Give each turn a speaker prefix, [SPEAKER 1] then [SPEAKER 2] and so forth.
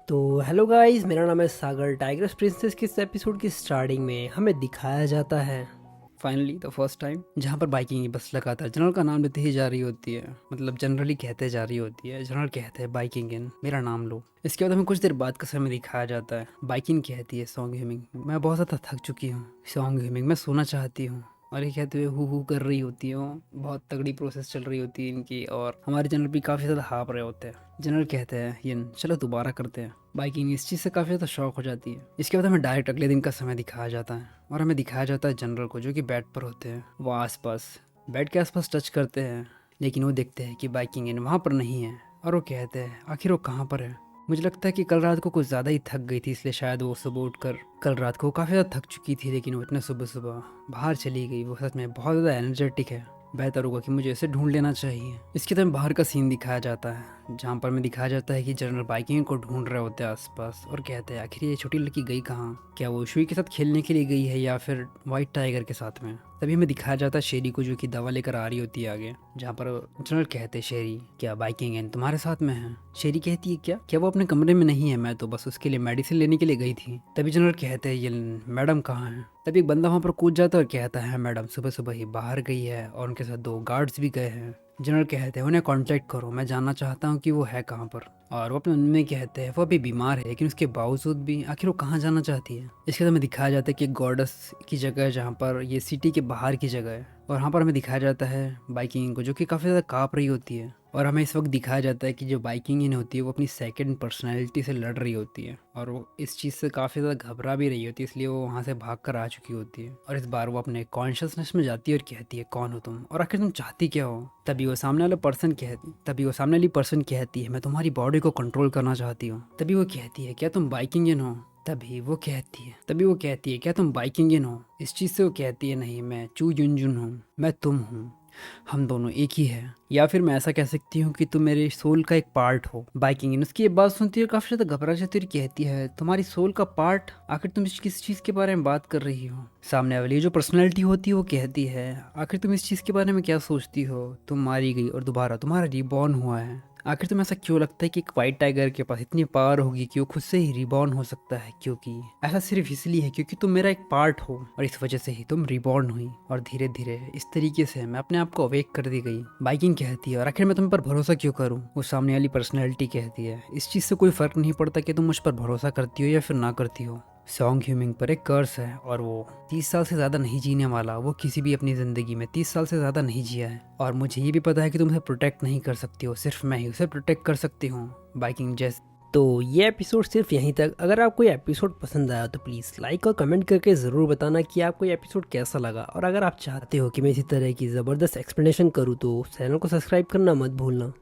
[SPEAKER 1] तो hello guys, मेरा नाम है सागर। टाइगर्स प्रिंसेस के इस एपिसोड की स्टार्टिंग में हमें दिखाया जाता है फाइनली द फर्स्ट टाइम जहाँ पर बाइकिंग की बस लगातार जनरल का नाम लेते ही जा रही होती है। मतलब जनरली कहते जा रही होती है, जनरल कहते हैं बाइकिंग इन मेरा नाम लो। इसके बाद हमें कुछ देर बाद का समय दिखाया जाता है। बाइकिंग कहती है सॉन्ग ह्यूमिंग, मैं बहुत ज़्यादा थक चुकी हूँ। सॉन्ग ह्यूमिंग, मैं सोना चाहती हूँ। और ये कहते हुए हु कर रही होती है। बहुत तगड़ी प्रोसेस चल रही होती है इनकी, और हमारे जनरल भी काफ़ी ज़्यादा हाँप रहे होते हैं। जनरल कहते हैं ये चलो दोबारा करते हैं। बाइकिंग इस चीज़ से काफ़ी ज़्यादा शौक हो जाती है। इसके बाद हमें डायरेक्ट अगले दिन का समय दिखाया जाता है, और हमें दिखाया जाता है जनरल को जो कि बेड पर होते हैं। वो आसपास बेड के आसपास टच करते हैं, लेकिन वो देखते हैं कि बाइकिंग इन वहाँ पर नहीं है। और वो कहते हैं आखिर वो कहाँ पर है। मुझे लगता है कि कल रात को कुछ ज़्यादा ही थक गई थी, इसलिए शायद वो सुबह उठकर कल रात को काफ़ी ज़्यादा थक चुकी थी, लेकिन वो इतने सुबह सुबह बाहर चली गई। वो सच में बहुत ज़्यादा एनर्जेटिक है। बेहतर होगा कि मुझे इसे ढूंढ लेना चाहिए। इसके तरह बाहर का सीन दिखाया जाता है, जहाँ पर हमें दिखाया जाता है कि जनरल बाइकिंग को ढूंढ रहे होते हैं आसपास, और कहते हैं आखिर ये छोटी लड़की गई कहाँ। क्या वो शुई के साथ खेलने के लिए गई है या फिर व्हाइट टाइगर के साथ में। तभी हमें दिखाया जाता है शेरी को, जो कि दवा लेकर आ रही होती है आगे, जहाँ पर जनरल कहते हैं शेरी क्या बाइकिंग एन तुम्हारे साथ में है। शेरी कहती है क्या क्या वो अपने कमरे में नहीं है, मैं तो बस उसके लिए मेडिसिन लेने के लिए गई थी। तभी जनरल कहते हैं ये मैडम कहाँ है। तभी एक बंदा वहाँ पर कूद जाता है और कहता है मैडम सुबह सुबह ही बाहर गई है, और उनके साथ 2 गार्ड्स भी गए हैं। जनरल कहते हैं उन्हें कांटेक्ट करो, मैं जानना चाहता हूँ कि वो है कहाँ पर। और वो अपने मन में कहते हैं वो अभी बीमार है, लेकिन उसके बावजूद भी आखिर वो कहाँ जाना चाहती है। इसके बाद हमें दिखाया जाता है कि एक गॉडेस की जगह है, जहाँ पर ये सिटी के बाहर की जगह है। और यहाँ पर हमें दिखाया जाता है बाइकिंग को, जो कि काफ़ी ज़्यादा काँप रही होती है। और हमें इस वक्त दिखाया जाता है कि जो बाइकिंग इन होती है वो अपनी सेकंड पर्सनैलिटी से लड़ रही होती है, और वो इस चीज़ से काफ़ी ज़्यादा घबरा भी रही होती है, इसलिए वो वहाँ से भाग कर आ चुकी होती है। और इस बार वो अपने कॉन्शियसनेस में जाती है और कहती है कौन हो तुम, और आखिर तुम चाहती क्या हो। तभी वो सामने वाली पर्सन कहती है मैं तुम्हारी बॉडी को कंट्रोल करना चाहती हूँ। तभी वो कहती है क्या तुम बाइकिंग इन हो। तभी वो कहती है क्या तुम बाइकिंग इन हो। इस चीज़ से वो कहती है नहीं, मैं चू जुन हूँ, मैं तुम हूँ, हम दोनों एक ही है। या फिर मैं ऐसा कह सकती हूँ कि तुम मेरे सोल का एक पार्ट हो। बाइकिंग इन उसकी ये बात सुनती है, काफी ज्यादा घबरा जाती है और कहती है तुम्हारी सोल का पार्ट, आखिर तुम किस चीज के बारे में बात कर रही हो। सामने वाली जो पर्सनैलिटी होती है वो कहती है आखिर तुम इस चीज के बारे में क्या सोचती हो, तुम मारी गई और दोबारा तुम्हारा रिबॉर्न हुआ है। आखिर तुम्हें ऐसा क्यों लगता है कि एक व्हाइट टाइगर के पास इतनी पावर होगी कि वो खुद से ही रिबॉर्न हो सकता है। क्योंकि ऐसा सिर्फ इसलिए है क्योंकि तुम मेरा एक पार्ट हो, और इस वजह से ही तुम रिबॉर्न हुई। और धीरे धीरे इस तरीके से मैं अपने आप को अवेक कर दी गई। बाइकिंग कहती है और आखिर मैं तुम पर भरोसा क्यों करूं। वो सामने वाली पर्सनैलिटी कहती है इस चीज से कोई फर्क नहीं पड़ता कि तुम मुझ पर भरोसा करती हो या फिर ना करती हो। सॉन्ग ह्यूमिंग पर एक कर्स है, और वो 30 साल से ज़्यादा नहीं जीने वाला। वो किसी भी अपनी ज़िंदगी में 30 साल से ज़्यादा नहीं जिया है, और मुझे ये भी पता है कि तुम उसे प्रोटेक्ट नहीं कर सकती हो, सिर्फ मैं ही उसे प्रोटेक्ट कर सकती हूँ। बाइकिंग जैस तो ये एपिसोड सिर्फ यहीं तक। अगर आपको ये एपिसोड पसंद आया तो प्लीज़ लाइक और कमेंट करके ज़रूर बताना कि आपको ये एपिसोड कैसा लगा। और अगर आप चाहते हो कि मैं इसी तरह की ज़बरदस्त एक्सप्लेनेशन करूँ तो चैनल को सब्सक्राइब करना मत भूलना।